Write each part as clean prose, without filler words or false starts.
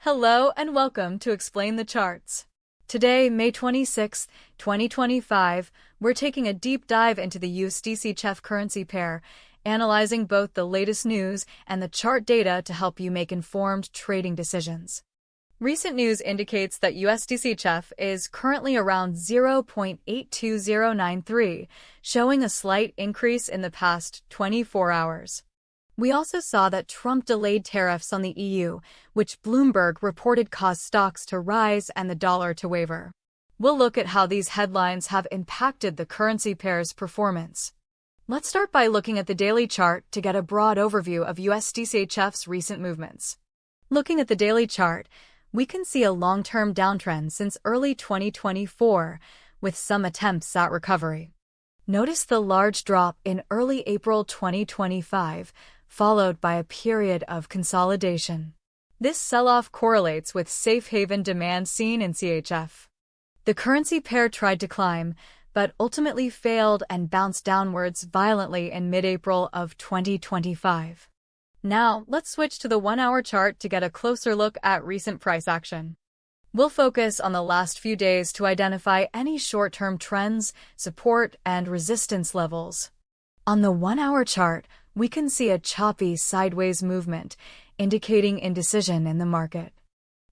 Hello and welcome to Explain the Charts. Today, May 26, 2025, we're taking a deep dive into the USDCHF currency pair, analyzing both the latest news and the chart data to help you make informed trading decisions. Recent news indicates that USDCHF is currently around 0.82093, showing a slight increase in the past 24 hours. We also saw that Trump delayed tariffs on the EU, which Bloomberg reported caused stocks to rise and the dollar to waver. We'll look at how these headlines have impacted the currency pair's performance. Let's start by looking at the daily chart to get a broad overview of USDCHF's recent movements. Looking at the daily chart, we can see a long-term downtrend since early 2024, with some attempts at recovery. Notice the large drop in early April 2025, followed by a period of consolidation. This sell-off correlates with safe haven demand seen in CHF. The currency pair tried to climb, but ultimately failed and bounced downwards violently in mid-April of 2025. Now, let's switch to the 1-hour chart to get a closer look at recent price action. We'll focus on the last few days to identify any short-term trends, support, and resistance levels. On the 1-hour chart, we can see a choppy sideways movement, indicating indecision in the market.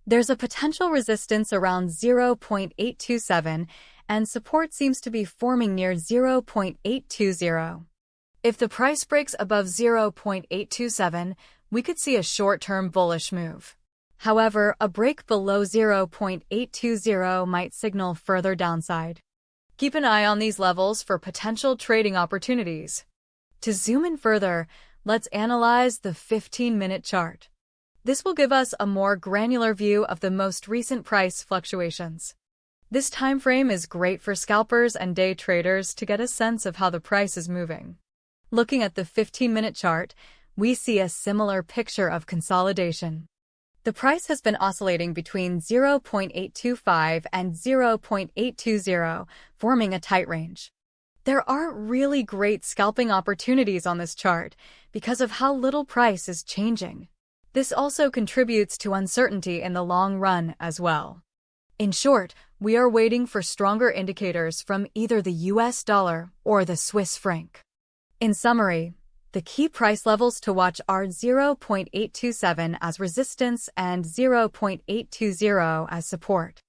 There's a potential resistance around 0.827, and support seems to be forming near 0.820. If the price breaks above 0.827, we could see a short-term bullish move. However, a break below 0.820 might signal further downside. Keep an eye on these levels for potential trading opportunities. To zoom in further, let's analyze the 15-minute chart. This will give us a more granular view of the most recent price fluctuations. This time frame is great for scalpers and day traders to get a sense of how the price is moving. Looking at the 15-minute chart, we see a similar picture of consolidation. The price has been oscillating between 0.825 and 0.820, forming a tight range. There aren't really great scalping opportunities on this chart because of how little price is changing. This also contributes to uncertainty in the long run as well. In short, we are waiting for stronger indicators from either the US dollar or the Swiss franc. In summary, the key price levels to watch are 0.827 as resistance and 0.820 as support.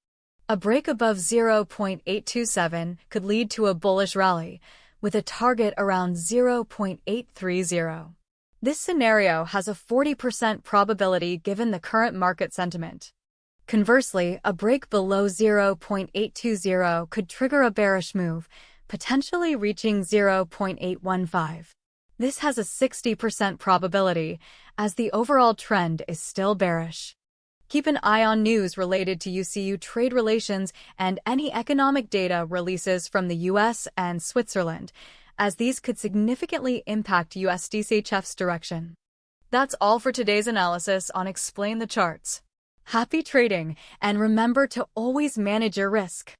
A break above 0.827 could lead to a bullish rally, with a target around 0.830. This scenario has a 40% probability given the current market sentiment. Conversely, a break below 0.820 could trigger a bearish move, potentially reaching 0.815. This has a 60% probability, as the overall trend is still bearish. Keep an eye on news related to UCU trade relations and any economic data releases from the US and Switzerland, as these could significantly impact USDCHF's direction. That's all for today's analysis on Explain the Charts. Happy trading, and remember to always manage your risk.